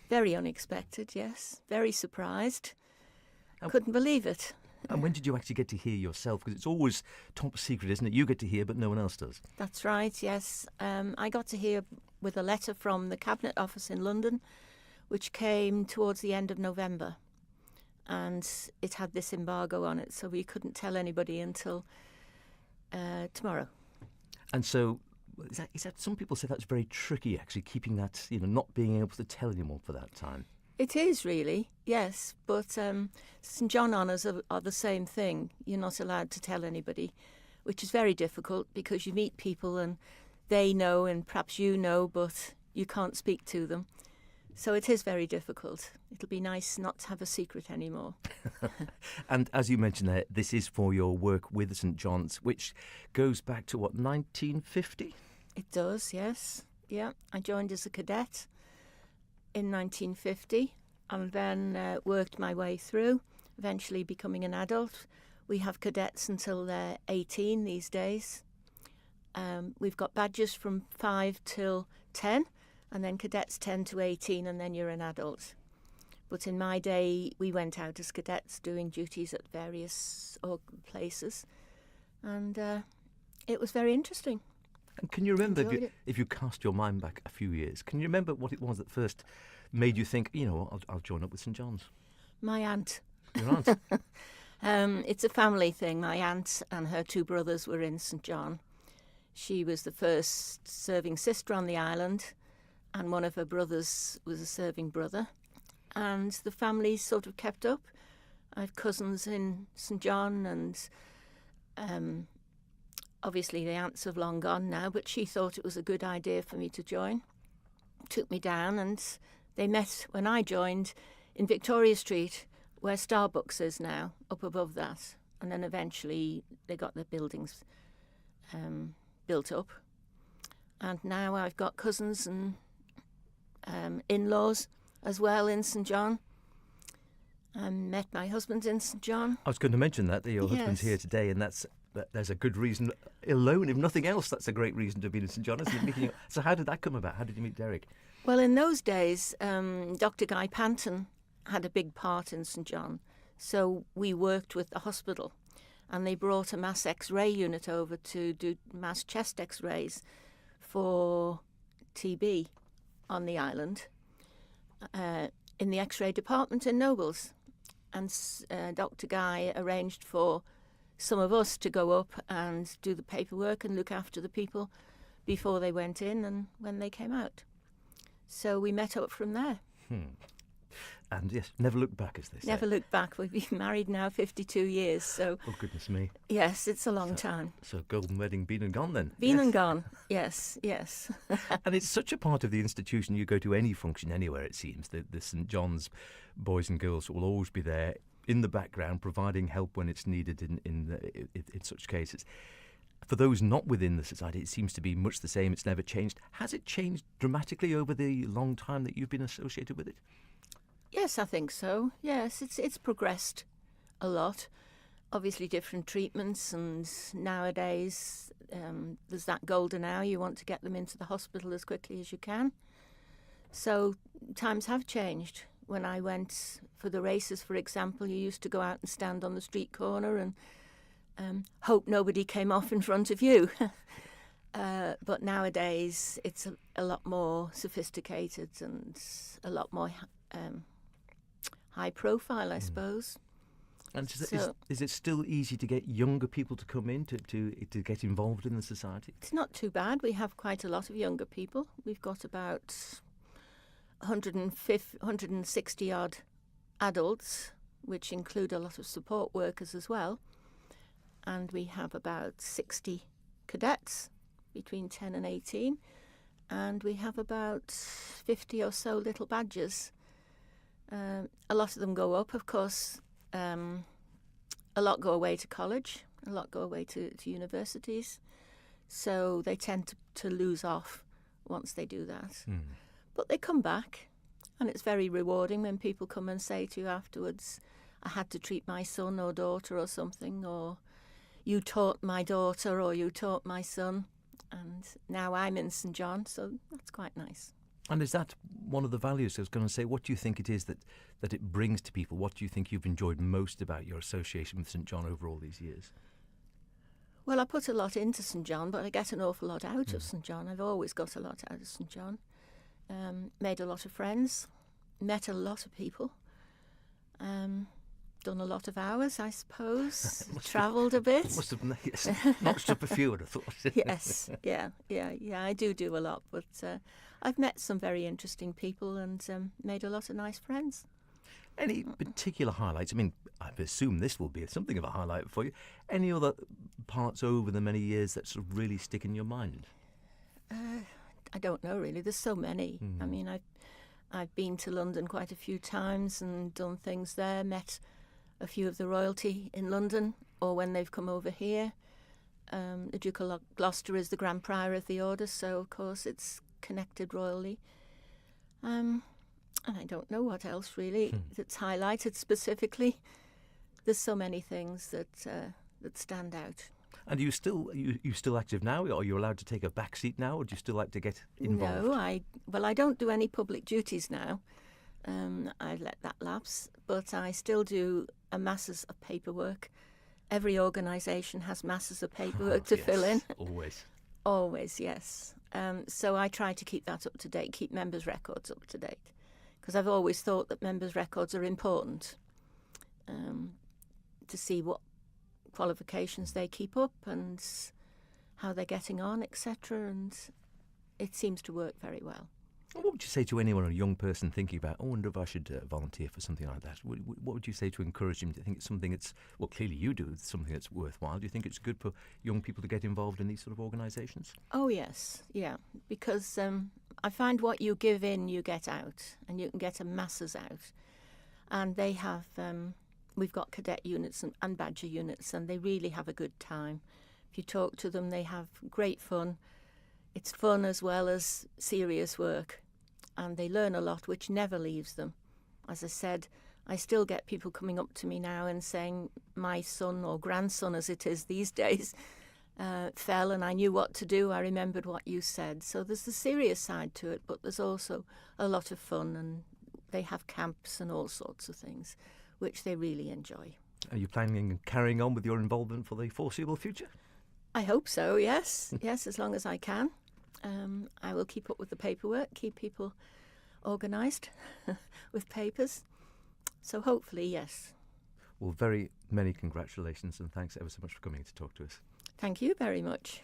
Very unexpected, yes. Very surprised. And- Couldn't believe it. And when did you actually get to hear yourself? Because it's always top secret, isn't it? You get to hear, but no one else does. That's right, yes. I got to hear with a letter from the Cabinet Office in London, which came towards the end of November. And it had this embargo on it, so we couldn't tell anybody until tomorrow. And so, is that some people say that's very tricky, actually, keeping that, not being able to tell anyone for that time. It is really, yes, but St John honours are the same thing. You're not allowed to tell anybody, which is very difficult because you meet people and they know and perhaps you know, but you can't speak to them. So it is very difficult. It'll be nice not to have a secret anymore. And as you mentioned there, this is for your work with St John's, which goes back to, 1950? It does, yes. Yeah, I joined as a cadet in 1950 and then worked my way through, eventually becoming an adult. We have cadets until they're 18 these days. We've got badges from 5 till 10, and then cadets 10 to 18, and then you're an adult. But in my day, we went out as cadets doing duties at various places, and it was very interesting. And can you remember, Enjoyed if you cast your mind back a few years, can you remember what it was that first made you think, I'll join up with St John's? My aunt. Your aunt? It's a family thing. My aunt and her 2 brothers were in St John. She was the first serving sister on the island, and one of her brothers was a serving brother. And the family sort of kept up. I have cousins in St John, and obviously the aunts have long gone now, but she thought it was a good idea for me to join. Took me down, and they met when I joined in Victoria Street, where Starbucks is now, up above that. And then eventually they got the buildings built up. And now I've got cousins and in-laws as well in St John. I met my husband in St John. I was going to mention that your husband's here today, and there's a good reason alone, if nothing else. That's a great reason to be in St John, isn't it? So how did that come about? How did you meet Derek? Well, in those days, Dr. Guy Panton had a big part in St John, so we worked with the hospital, and they brought a mass X-ray unit over to do mass chest X-rays for TB on the island in the X-ray department in Nobles. And Dr. Guy arranged for some of us to go up and do the paperwork and look after the people before they went in and when they came out. So we met up from there. And yes, never looked back, as they say. Never looked back. We've been married now 52 years, so... Oh, goodness me. Yes, it's a long time. So golden wedding been and gone then. Been and gone, yes. And it's such a part of the institution. You go to any function anywhere, it seems. The St John's boys and girls will always be there in the background, providing help when it's needed in such cases. For those not within the society, it seems to be much the same. It's never changed. Has it changed dramatically over the long time that you've been associated with it? Yes, I think so. Yes, it's progressed a lot. Obviously different treatments, and nowadays there's that golden hour. You want to get them into the hospital as quickly as you can. So times have changed. When I went for the races, for example, you used to go out and stand on the street corner and hope nobody came off in front of you. But nowadays it's a lot more sophisticated and a lot more high profile, I suppose. And is it still easy to get younger people to come in to get involved in the society? It's not too bad. We have quite a lot of younger people. We've got about 160 odd adults, which include a lot of support workers as well. And we have about 60 cadets between 10 and 18. And we have about 50 or so little badges. A lot of them go up, of course. A lot go away to college. A lot go away to universities. So they tend to lose off once they do that. But they come back, and it's very rewarding when people come and say to you afterwards, I had to treat my son or daughter or something, or you taught my daughter or you taught my son, and now I'm in St John, so that's quite nice. And is that one of the values? I was going to say, what do you think it is that it brings to people? What do you think you've enjoyed most about your association with St John over all these years? Well, I put a lot into St John, but I get an awful lot out of St John. I've always got a lot out of St John. Made a lot of friends, met a lot of people, done a lot of hours, I suppose, travelled a bit. Must have notched up a few, I'd have thought. Yes, yeah, I do a lot, but I've met some very interesting people and made a lot of nice friends. Any particular highlights? I mean, I assume this will be something of a highlight for you. Any other parts over the many years that sort of really stick in your mind? I don't know, really. There's so many. I mean, I've been to London quite a few times and done things there, met a few of the royalty in London, or when they've come over here. The Duke of Gloucester is the Grand Prior of the Order, so of course it's connected royally. And I don't know what else really that's highlighted specifically. There's so many things that stand out. And are you still active now? Are you allowed to take a back seat now, or do you still like to get involved? No, I don't do any public duties now. I let that lapse, but I still do masses of paperwork. Every organisation has masses of paperwork to fill in. Always. Always, yes. So I try to keep that up to date, keep members' records up to date, because I've always thought that members' records are important to see what qualifications they keep up and how they're getting on, etc. And it seems to work very well. What would you say to anyone, a young person thinking about, I wonder if I should volunteer for something like that? What would you say to encourage them to think it's something that's, well, clearly you do, it's something that's worthwhile. Do you think it's good for young people to get involved in these sort of organisations? Oh, yes, yeah, because I find what you give in, you get out, and you can get a masses out. And they have, we've got cadet units and badger units, and they really have a good time. If you talk to them, they have great fun. It's fun as well as serious work, and they learn a lot, which never leaves them. As I said, I still get people coming up to me now and saying, my son or grandson, as it is these days, fell and I knew what to do. I remembered what you said. So there's the serious side to it, but there's also a lot of fun, and they have camps and all sorts of things, which they really enjoy. Are you planning on carrying on with your involvement for the foreseeable future? I hope so, yes. Yes, as long as I can. I will keep up with the paperwork, keep people organised with papers. So hopefully, yes. Well, very many congratulations, and thanks ever so much for coming to talk to us. Thank you very much.